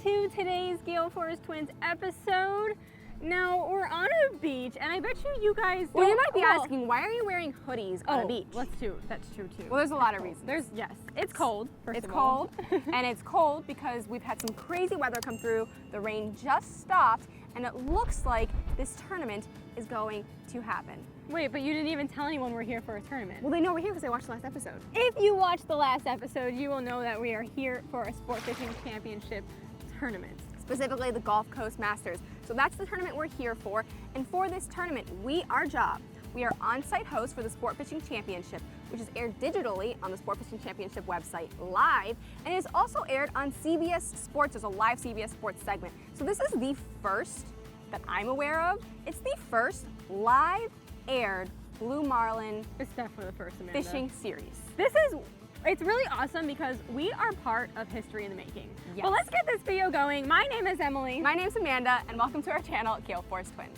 to today's Gale Forest Twins episode. Now, we're on a beach, and I bet you guys don't... Well, you might be asking, why are you wearing hoodies on a beach? That's true too. Well, there's a lot of reasons. It's cold, It's cold, and it's cold because we've had some crazy weather come through. The rain just stopped, and it looks like this tournament is going to happen. Wait, but you didn't even tell anyone we're here for a tournament. Well, they know we're here because they watched the last episode. If you watched the last episode, you will know that we are here for a sport fishing championship tournament. Specifically the Gulf Coast Masters. So that's the tournament we're here for. And for this tournament, we are on-site hosts for the Sport Fishing Championship, which is aired digitally on the Sport Fishing Championship website live, and it is also aired on CBS Sports. There's a live CBS Sports segment. So this is the first that I'm aware of. It's the first live aired blue marlin It's definitely the first, Amanda. fishing series. It's really awesome because we are part of history in the making. Yes. Well, let's get this video going. My name is Emily. My name's Amanda, and welcome to our channel, Gale Forest Twins.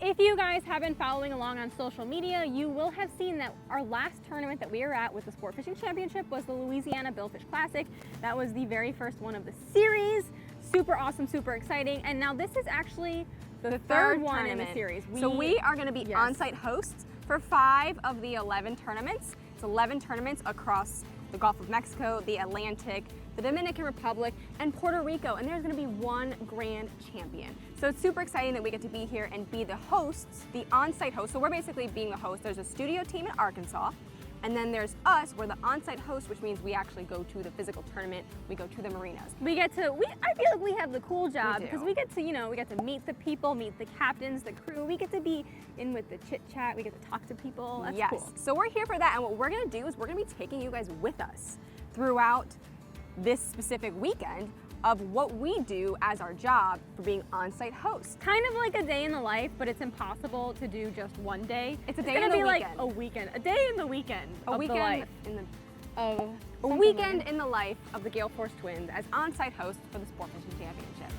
If you guys have been following along on social media, you will have seen that our last tournament that we were at with the Sport Fishing Championship was the Louisiana Billfish Classic. That was the very first one of the series. Super awesome, super exciting. And now this is actually the third one in the series. So we are going to be on-site hosts for 5 of the 11 tournaments. It's 11 tournaments across the Gulf of Mexico, the Atlantic, the Dominican Republic, and Puerto Rico, and there's going to be one grand champion. So it's super exciting that we get to be here and be the hosts, the on-site hosts. So we're basically being the host. There's a studio team in Arkansas, and then there's us. We're the on-site host, which means we actually go to the physical tournament. We go to the marinas. I feel like we have the cool job because we get to meet the people, meet the captains, the crew. We get to be in with the chit chat. We get to talk to people. That's cool. So we're here for that, and what we're going to do is we're going to be taking you guys with us throughout this specific weekend of what we do as our job for being on-site hosts. Kind of like a day in the life, but it's impossible to do just one day. It's a day in the weekend. Like a weekend. A day in the weekend. A weekend in the life of the Gale Forest Twins as on-site hosts for the Sport Fishing Championship.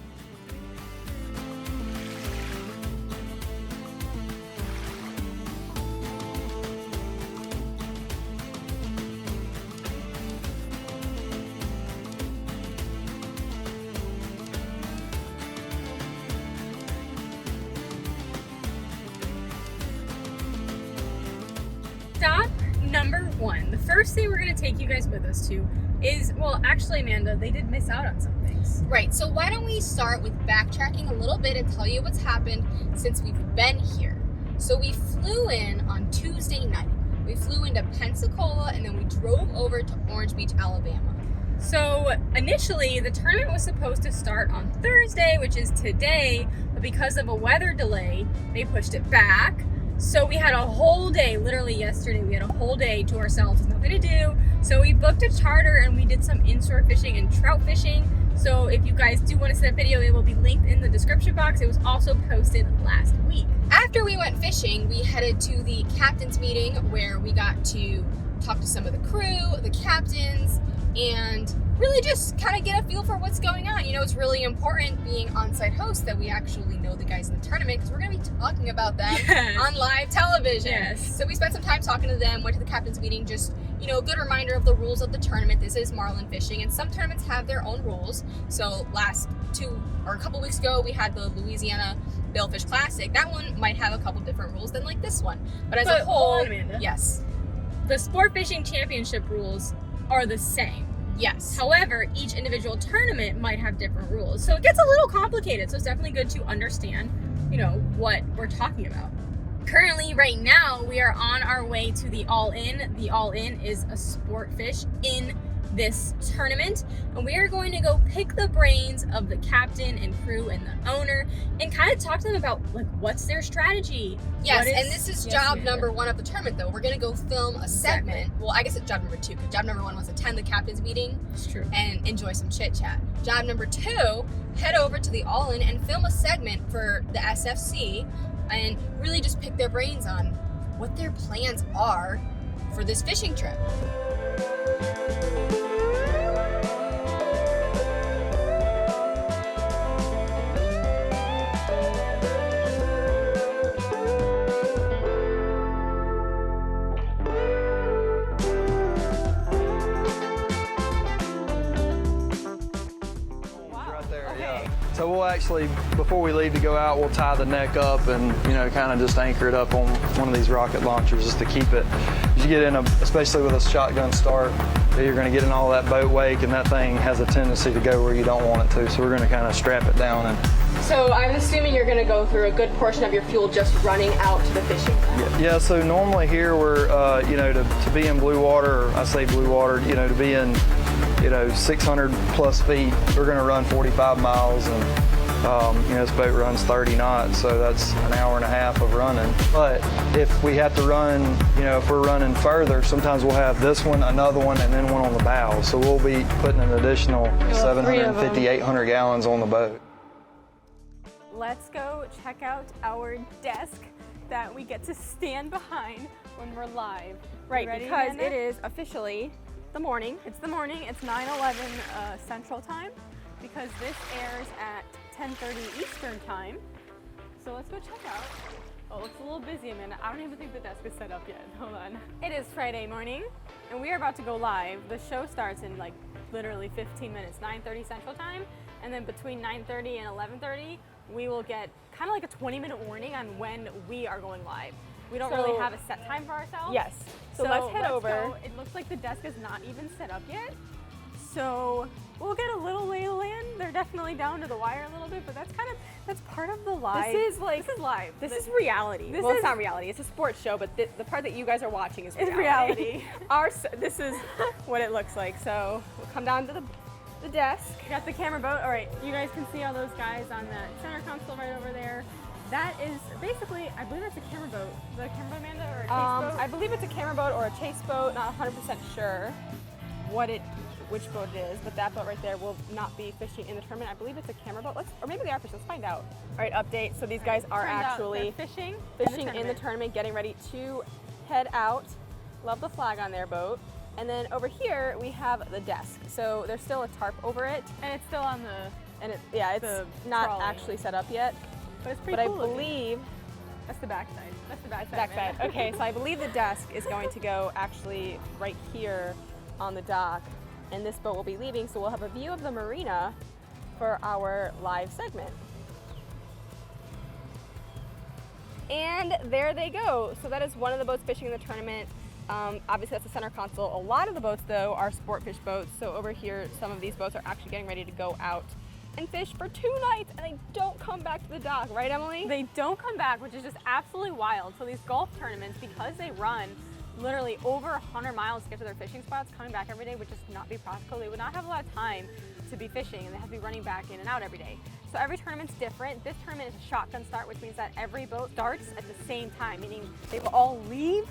Stop number 1. The first thing we're going to take you guys with us to is, well, actually, Amanda, they did miss out on some things. Right, so why don't we start with backtracking a little bit and tell you what's happened since we've been here. So we flew in on Tuesday night. We flew into Pensacola and then we drove over to Orange Beach, Alabama. So initially, the tournament was supposed to start on Thursday, which is today, but because of a weather delay, they pushed it back. So we had a whole day, literally yesterday, we had a whole day to ourselves with nothing to do. So we booked a charter and we did some inshore fishing and trout fishing. So if you guys do want to see that video, it will be linked in the description box. It was also posted last week. After we went fishing, we headed to the captain's meeting where we got to talk to some of the crew, the captains, and really just kind of get a feel for what's going on. You know, it's really important being on-site hosts that we actually know the guys in the tournament because we're going to be talking about them on live television. Yes. So we spent some time talking to them, went to the captain's meeting, just, you know, a good reminder of the rules of the tournament. This is marlin fishing, and some tournaments have their own rules. So a couple weeks ago, we had the Louisiana Billfish Classic. That one might have a couple different rules than like this one. But as a whole, hold on, Amanda. yes. The Sport Fishing Championship rules are the same. Yes. However, each individual tournament might have different rules. So it gets a little complicated. So it's definitely good to understand, you know, what we're talking about. Currently, right now, we are on our way to the All In. The All In is a sport fish in this tournament, and we are going to go pick the brains of the captain and crew and the owner and kind of talk to them about like what's their strategy. Yes, and this is job number 1 of the tournament though. We're gonna go film a segment. Well, I guess it's job number 2, because job number 1 was attend the captain's meeting. It's true. And enjoy some chit chat. Job number 2, head over to the All In and film a segment for the SFC and really just pick their brains on what their plans are for this fishing trip. So we'll actually, before we leave to go out, we'll tie the neck up and, you know, kind of just anchor it up on one of these rocket launchers just to keep it. As you get in, especially with a shotgun start, you're going to get in all that boat wake, and that thing has a tendency to go where you don't want it to. So we're going to kind of strap it down. And so I'm assuming you're going to go through a good portion of your fuel just running out to the fishing ground. Yeah, so normally here we're, you know, to be in blue water, or I say blue water, you know, to be in, you know, 600 plus feet, we're going to run 45 miles, and you know, this boat runs 30 knots, so that's an hour and a half of running. But if we have to run, you know, if we're running further, sometimes we'll have this one, another one, and then one on the bow. So we'll be putting an additional 750, 800 gallons on the boat. Let's go check out our desk that we get to stand behind when we're live. Right, because Amanda? It is officially the morning. It's the morning. It's 9:11 Central Time, because this airs at 10:30 Eastern Time. So let's go check out. Oh, it looks a little busy, Amanda. I don't even think the desk is set up yet. Hold on. It is Friday morning, and we are about to go live. The show starts in like literally 15 minutes, 9:30 Central Time, and then between 9:30 and 11:30, we will get kind of like a 20-minute warning on when we are going live. We don't really have a set time for ourselves. Yes. So let's head over. Go. It looks like the desk is not even set up yet. So we'll get a little lay of the land. They're definitely down to the wire a little bit, but that's part of the live. This is live. This is reality. It's not reality. It's a sports show, but the part that you guys are watching is reality. This is what it looks like. So we'll come down to the desk. Got the camera boat. All right, you guys can see all those guys on the center console right over there. That is basically, I believe it's a camera boat. The camera boat, Amanda, or a chase boat? I believe it's a camera boat or a chase boat. Not 100% sure which boat it is, but that boat right there will not be fishing in the tournament. I believe it's a camera boat. Or maybe they are fishing. Let's find out. All right, update. So these guys are actually fishing in the tournament, getting ready to head out. Love the flag on their boat. And then over here we have the desk. So there's still a tarp over it, and it's still on it's not actually set up yet. But it's pretty cool. But I believe that's the backside. That's the backside. Okay, so I believe the desk is going to go actually right here on the dock, and this boat will be leaving, so we'll have a view of the marina for our live segment. And there they go. So that is one of the boats fishing in the tournament. Obviously that's the center console. A lot of the boats though are sport fish boats. So over here, some of these boats are actually getting ready to go out and fish for 2 nights, and they don't come back to the dock, right, Emily? They don't come back, which is just absolutely wild. So these golf tournaments, because they run literally over 100 miles to get to their fishing spots, coming back every day would just not be practical. They would not have a lot of time to be fishing, and they have to be running back in and out every day. So every tournament's different. This tournament is a shotgun start, which means that every boat starts at the same time, meaning they will all leave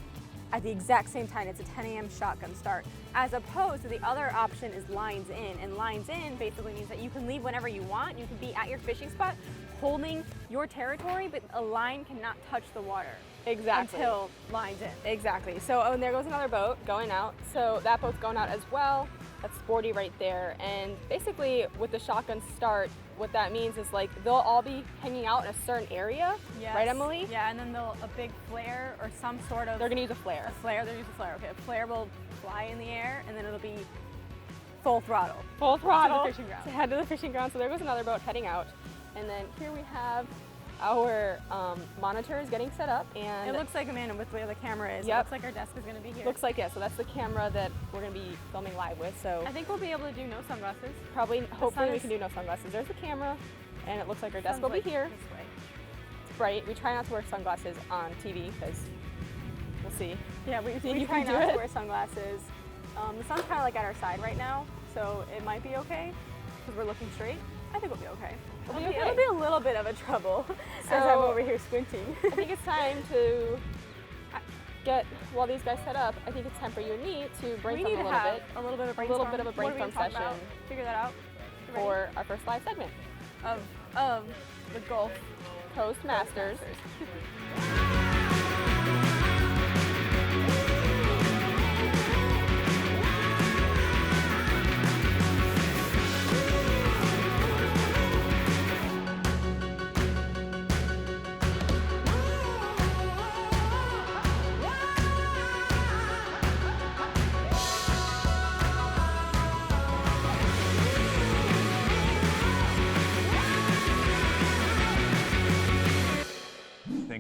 at the exact same time. It's a 10 a.m. shotgun start, as opposed to the other option is lines in. And lines in basically means that you can leave whenever you want. You can be at your fishing spot holding your territory, but a line cannot touch the water. Exactly. Until lines in. Exactly. So, and there goes another boat going out. So that boat's going out as well. That's sporty right there. And basically with the shotgun start, what that means is like they'll all be hanging out in a certain area, right, Emily? Yeah, and then a big flare or some sort of... They're gonna use a flare. A flare, they're gonna use a flare. Okay, a flare will fly in the air, and then it'll be full throttle. Full throttle. To the fishing ground. To head to the fishing ground. So there goes another boat heading out. And then here we have our monitors getting set up, and it looks like, Amanda, with where the camera is, it looks like our desk is going to be here. Looks like, yeah, so that's the camera that we're going to be filming live with. So I think we'll be able to do no sunglasses. Probably, hopefully we can do no sunglasses. There's the camera, and it looks like our desk will be here. This way. It's bright. We try not to wear sunglasses on TV because we'll see. Yeah, we try not to wear sunglasses The sun's kind of like at our side right now, so it might be okay because we're looking straight. I think we'll be okay. It'll be a little bit of a trouble as I'm over here squinting. I think it's time to while these guys set up, I think it's time for you and me to brainstorm a little bit of a brainstorm session. Figure that out for our first live segment of the Gulf Coast Masters.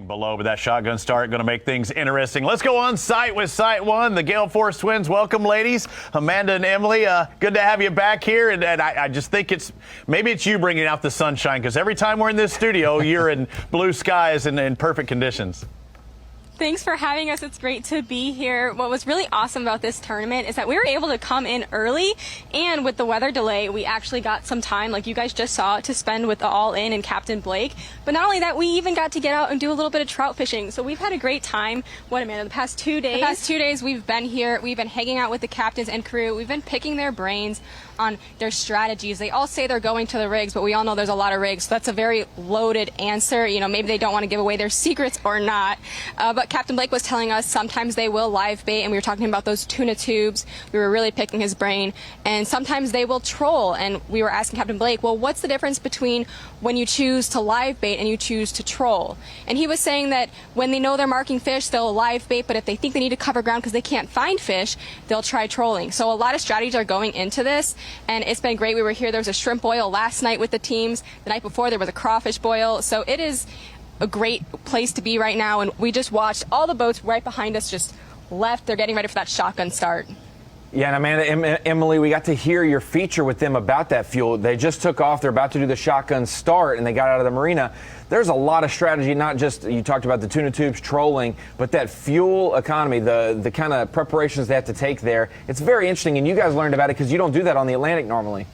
Below, but that shotgun start going to make things interesting. Let's go on site with Site 1. The Gale Force twins. Welcome, ladies. Amanda and Emily, good to have you back here. And I just think maybe it's you bringing out the sunshine, because every time we're in this studio, you're in blue skies and in perfect conditions. Thanks for having us. It's great to be here. What was really awesome about this tournament is that we were able to come in early, and with the weather delay, we actually got some time, like you guys just saw, to spend with the All-In and Captain Blake. But not only that, we even got to get out and do a little bit of trout fishing. So we've had a great time. What, Amanda, the past 2 days? The past 2 days we've been here. We've been hanging out with the captains and crew. We've been picking their brains on their strategies. They all say they're going to the rigs, but we all know there's a lot of rigs. So that's a very loaded answer. You know, maybe they don't want to give away their secrets or not. But Captain Blake was telling us sometimes they will live bait, and we were talking about those tuna tubes. We were really picking his brain. And sometimes they will troll, and we were asking Captain Blake, well, what's the difference between when you choose to live bait and you choose to troll? And he was saying that when they know they're marking fish, they'll live bait, but if they think they need to cover ground because they can't find fish, they'll try trolling. So a lot of strategies are going into this, and it's been great. We were here. There was a shrimp boil last night with the teams. The night before, there was a crawfish boil. So it is a great place to be right now, and we just watched all the boats right behind us just left. They're getting ready for that shotgun start. Yeah, and Amanda, Emily, we got to hear your feature with them about that fuel. They just took off. They're about to do the shotgun start, and they got out of the marina. There's a lot of strategy, not just, you talked about the tuna tubes, trolling, but that fuel economy, the kind of preparations they have to take there. It's very interesting, and you guys learned about it because you don't do that on the Atlantic normally.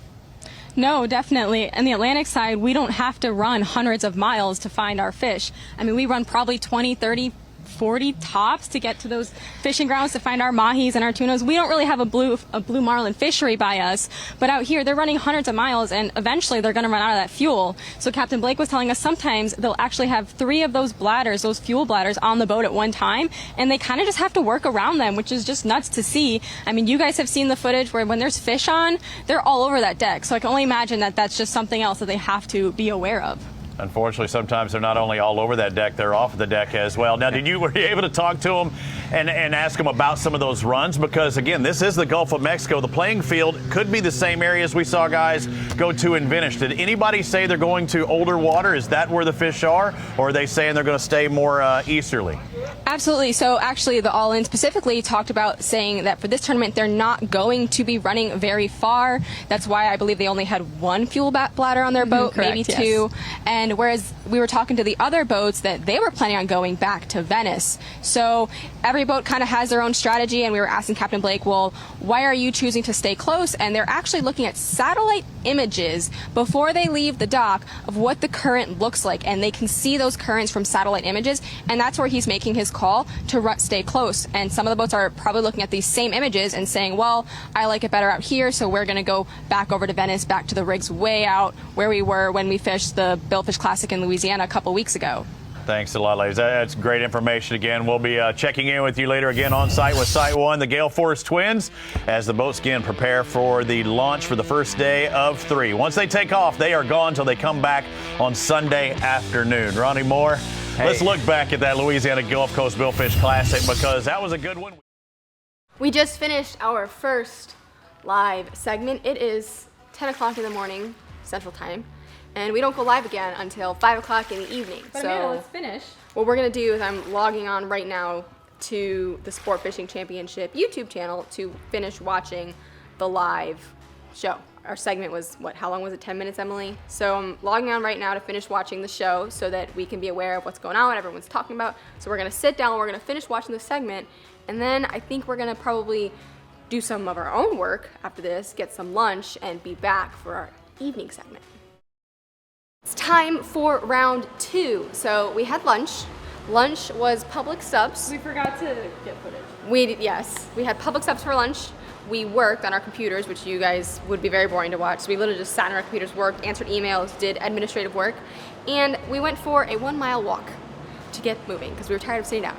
No, definitely. On the Atlantic side, we don't have to run hundreds of miles to find our fish. I mean, we run probably 20, 30, 40 tops to get to those fishing grounds to find our mahis and our tunas. We don't really have a blue marlin fishery by us, but out here they're running hundreds of miles, and eventually they're going to run out of that fuel. So Captain Blake was telling us sometimes they'll actually have 3 of those bladders, those fuel bladders, on the boat at one time, and they kind of just have to work around them, which is just nuts to see. I mean, you guys have seen the footage where when there's fish on, they're all over that deck. So I can only imagine that that's just something else that they have to be aware of. Unfortunately, sometimes they're not only all over that deck, they're off the deck as well. Now, were you able to talk to them and ask them about some of those runs? Because, again, this is the Gulf of Mexico. The playing field could be the same areas we saw guys go to and finish. Did anybody say they're going to older water? Is that where the fish are? Or are they saying they're going to stay more easterly? Absolutely. So actually the All-In specifically talked about saying that for this tournament they're not going to be running very far. That's why I believe they only had 1 fuel bladder on their boat, correct, maybe 2. yes. And whereas we were talking to the other boats that they were planning on going back to Venice. So every boat kind of has their own strategy, and we were asking Captain Blake, well, why are you choosing to stay close? And they're actually looking at satellite images before they leave the dock of what the current looks like, and they can see those currents from satellite images, and that's where he's making his call to stay close. And some of the boats are probably looking at these same images and saying, well, I like it better out here, so we're going to go back over to Venice, back to the rigs way out where we were when we fished the Billfish Classic in Louisiana a couple weeks ago. Thanks a lot, ladies. That's great information. Again, we'll be checking in with you later again on site with Site 1, the Gale Force twins, as the boats again prepare for the launch for the first day of 3. Once they take off, they are gone until they come back on Sunday afternoon. Ronnie Moore, let's look back at that Louisiana Gulf Coast Billfish Classic, because that was a good one. We just finished our first live segment. It is 10 o'clock in the morning, Central Time. And we don't go live again until 5 o'clock in the evening. But so Amanda, let's finish. What we're going to do is I'm logging on right now to the Sport Fishing Championship YouTube channel to finish watching the live show. Our segment was, how long was it, 10 minutes, Emily? So I'm logging on right now to finish watching the show so that we can be aware of what's going on, what everyone's talking about. So we're going to sit down, we're going to finish watching the segment, and then I think we're going to probably do some of our own work after this, get some lunch, and be back for our evening segment. It's time for round 2. So we had lunch. Lunch was public subs. We forgot to get footage. Yes, we had public subs for lunch. We worked on our computers, which you guys would be very boring to watch. So we literally just sat on our computers, worked, answered emails, did administrative work, and we went for a 1-mile walk to get moving because we were tired of sitting down.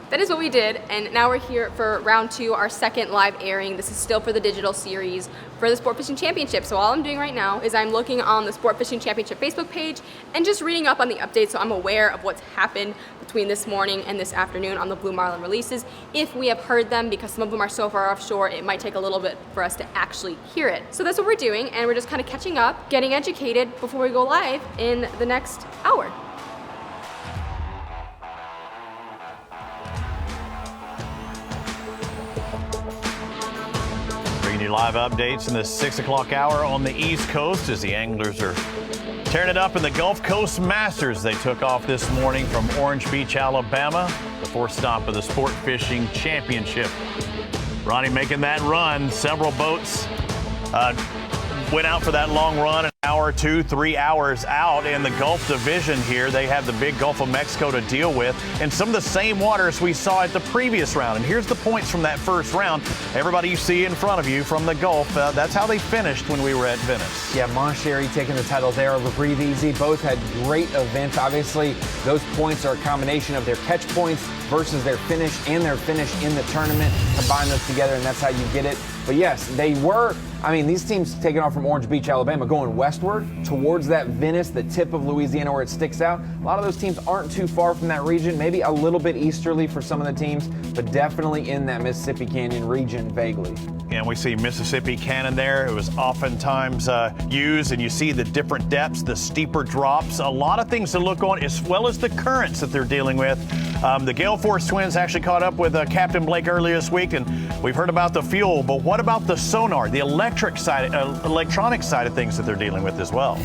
That is what we did, and now we're here for round 2, our second live airing. This is still for the digital series for the Sport Fishing Championship. So all I'm doing right now is I'm looking on the Sport Fishing Championship Facebook page and just reading up on the updates so I'm aware of what's happened between this morning and this afternoon on the Blue Marlin releases. If we have heard them, because some of them are so far offshore, it might take a little bit for us to actually hear it. So that's what we're doing, and we're just kind of catching up, getting educated before we go live in the next hour. Bringing you live updates in the 6 o'clock hour on the East Coast as the anglers are tearing it up in the Gulf Coast Masters. They took off this morning from Orange Beach, Alabama, the 4th stop of the Sport Fishing Championship. Ronnie making that run. Several boats went out for that long run, an hour, 2, 3 hours out in the Gulf Division here. They have the big Gulf of Mexico to deal with and some of the same waters we saw at the previous round. And here's the points from that first round. Everybody you see in front of you from the Gulf, that's how they finished when we were at Venice. Yeah, Moncherry taking the title there over Breathe Easy. Both had great events. Obviously, those points are a combination of their catch points versus their finish and their finish in the tournament. Combine those together, and that's how you get it. But yes, they were, these teams taking off from Orange Beach, Alabama, going westward towards that Venice, the tip of Louisiana where it sticks out. A lot of those teams aren't too far from that region, maybe a little bit easterly for some of the teams, but definitely in that Mississippi Canyon region vaguely. And we see Mississippi Canyon there. It was oftentimes used, and you see the different depths, the steeper drops, a lot of things to look on, as well as the currents that they're dealing with. The Gale Force twins actually caught up with Captain Blake earlier this week, and we've heard about the fuel, but what about the sonar, the electronic side of things that they're dealing with as well?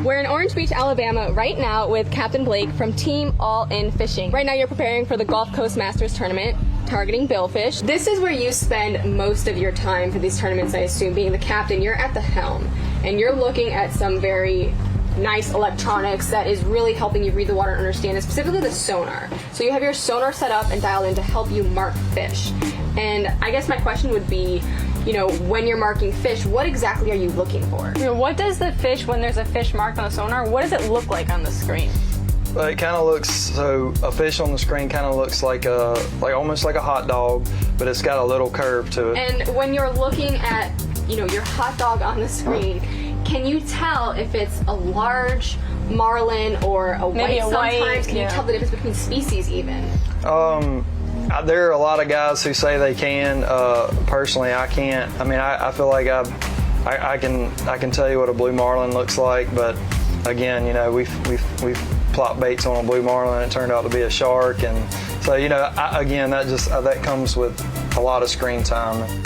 We're in Orange Beach, Alabama right now with Captain Blake from Team All In Fishing. Right now you're preparing for the Gulf Coast Masters tournament, targeting billfish. This is where you spend most of your time for these tournaments, I assume. Being the captain, you're at the helm, and you're looking at some very nice electronics that is really helping you read the water and understand it, specifically the sonar. So you have your sonar set up and dialed in to help you mark fish. And I guess my question would be, when you're marking fish, what exactly are you looking for? What does the fish, when there's a fish marked on the sonar, what does it look like on the screen? Well, it kind of looks, so a fish on the screen kind of looks like almost like a hot dog, but it's got a little curve to it. And when you're looking at, your hot dog on the screen, can you tell if it's a large marlin or a white sometimes? Can you tell the difference between species even? There are a lot of guys who say they can. Personally, I can't. I feel like I can tell you what a blue marlin looks like, but again, we've plopped baits on a blue marlin and it turned out to be a shark, and so that comes with a lot of screen time.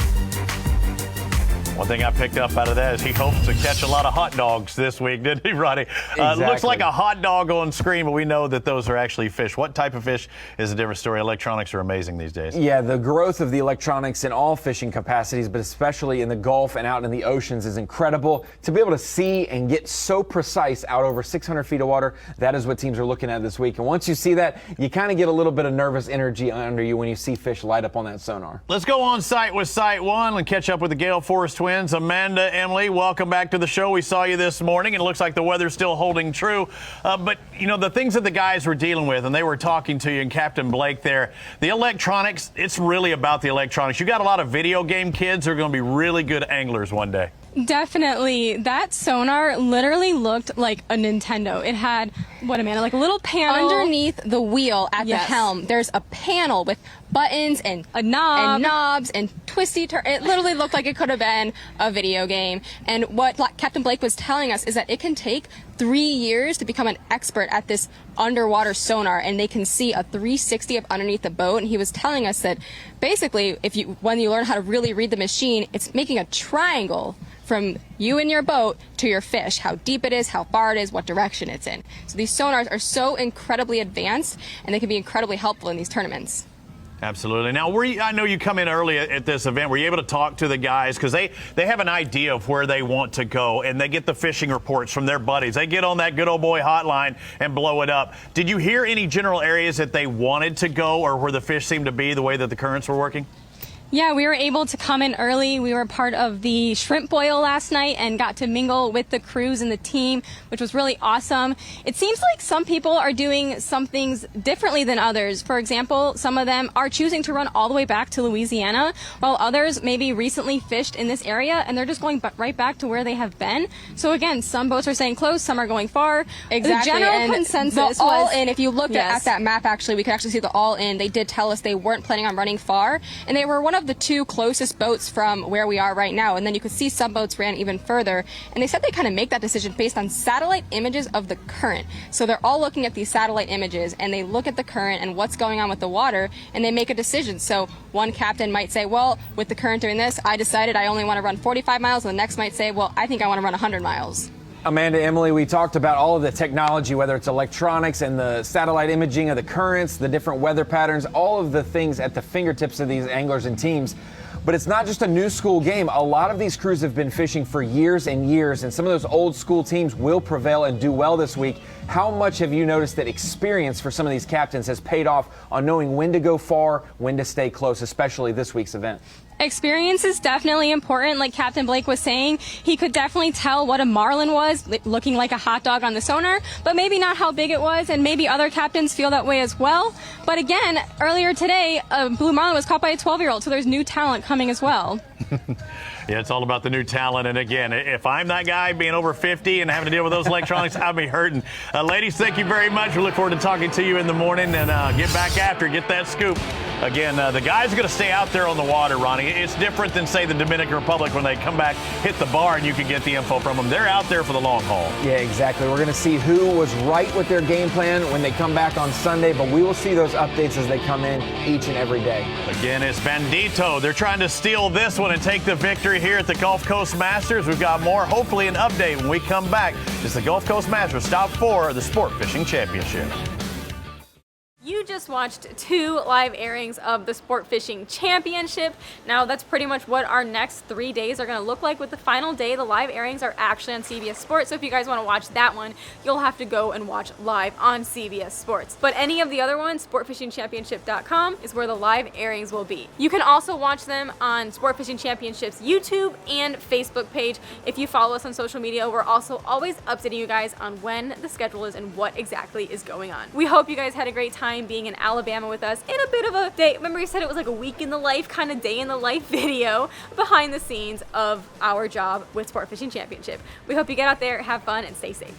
One thing I picked up out of that is he hopes to catch a lot of hot dogs this week, didn't he, Ronnie? Exactly. It looks like a hot dog on screen, but we know that those are actually fish. What type of fish is a different story. Electronics are amazing these days. Yeah, the growth of the electronics in all fishing capacities, but especially in the Gulf and out in the oceans, is incredible. To be able to see and get so precise out over 600 feet of water, that is what teams are looking at this week. And once you see that, you kind of get a little bit of nervous energy under you when you see fish light up on that sonar. Let's go on site with Site 1 and catch up with the Gale Force twins. Amanda, Emily, welcome back to the show. We saw you this morning, and it looks like the weather's still holding true. But, the things that the guys were dealing with, and they were talking to you, and Captain Blake there, the electronics, it's really about the electronics. You got a lot of video game kids who are going to be really good anglers one day. Definitely. That sonar literally looked like a Nintendo. It had, like a little panel. Underneath the wheel at the helm, there's a panel with buttons and a knob and knobs and twisty It literally looked like it could have been a video game. And what Captain Blake was telling us is that it can take 3 years to become an expert at this underwater sonar, and they can see a 360 of underneath the boat. And he was telling us that basically, when you learn how to really read the machine, it's making a triangle from you and your boat to your fish, how deep it is, how far it is, what direction it's in. So these sonars are so incredibly advanced, and they can be incredibly helpful in these tournaments. Absolutely. Now, I know you come in early at this event. Were you able to talk to the guys? Because they have an idea of where they want to go, and they get the fishing reports from their buddies. They get on that good old boy hotline and blow it up. Did you hear any general areas that they wanted to go or where the fish seemed to be the way that the currents were working? Yeah, we were able to come in early. We were part of the shrimp boil last night and got to mingle with the crews and the team, which was really awesome. It seems like some people are doing some things differently than others. For example, some of them are choosing to run all the way back to Louisiana, while others maybe recently fished in this area and they're just going right back to where they have been. So again, some boats are staying close, some are going far. Exactly. The general and consensus the was all-in, if you looked yes. at that map, actually, we could actually see the all-in. They did tell us they weren't planning on running far, and they were one of the two closest boats from where we are right now. And then you could see some boats ran even further. And they said they kind of make that decision based on satellite images of the current. So they're all looking at these satellite images and they look at the current and what's going on with the water and they make a decision. So one captain might say, well, with the current doing this, I decided I only want to run 45 miles. And the next might say, well, I think I want to run 100 miles. Amanda, Emily, we talked about all of the technology, whether it's electronics and the satellite imaging of the currents, the different weather patterns, all of the things at the fingertips of these anglers and teams. But it's not just a new school game. A lot of these crews have been fishing for years and years, and some of those old school teams will prevail and do well this week. How much have you noticed that experience for some of these captains has paid off on knowing when to go far, when to stay close, especially this week's event? Experience is definitely important. Like Captain Blake was saying, he could definitely tell what a marlin was, looking like a hot dog on the sonar, but maybe not how big it was, and maybe other captains feel that way as well. But again, earlier today, a blue marlin was caught by a 12-year-old, so there's new talent coming as well. Yeah, it's all about the new talent. And again, if I'm that guy being over 50 and having to deal with those electronics, I'll be hurting. Ladies, thank you very much. We look forward to talking to you in the morning and get back after, get that scoop. Again, the guys are going to stay out there on the water, Ronnie. It's different than, say, the Dominican Republic when they come back, hit the bar, and you can get the info from them. They're out there for the long haul. Yeah, exactly. We're going to see who was right with their game plan when they come back on Sunday, but we will see those updates as they come in each and every day. Again, it's Bandito. They're trying to steal this one and take the victory here at the Gulf Coast Masters. We've got more, hopefully an update when we come back. It's the Gulf Coast Masters, stop 4 of the Sport Fishing Championship. You just watched 2 live airings of the Sport Fishing Championship. Now that's pretty much what our next 3 days are going to look like. With the final day, the live airings are actually on CBS Sports. So if you guys want to watch that one, you'll have to go and watch live on CBS Sports. But any of the other ones, sportfishingchampionship.com is where the live airings will be. You can also watch them on Sport Fishing Championship's YouTube and Facebook page. If you follow us on social media, we're also always updating you guys on when the schedule is and what exactly is going on. We hope you guys had a great time being in Alabama with us in a bit of a day. Remember, we said it was like a week in the life, kind of day in the life video behind the scenes of our job with Sport Fishing Championship. We hope you get out there, have fun, and stay safe.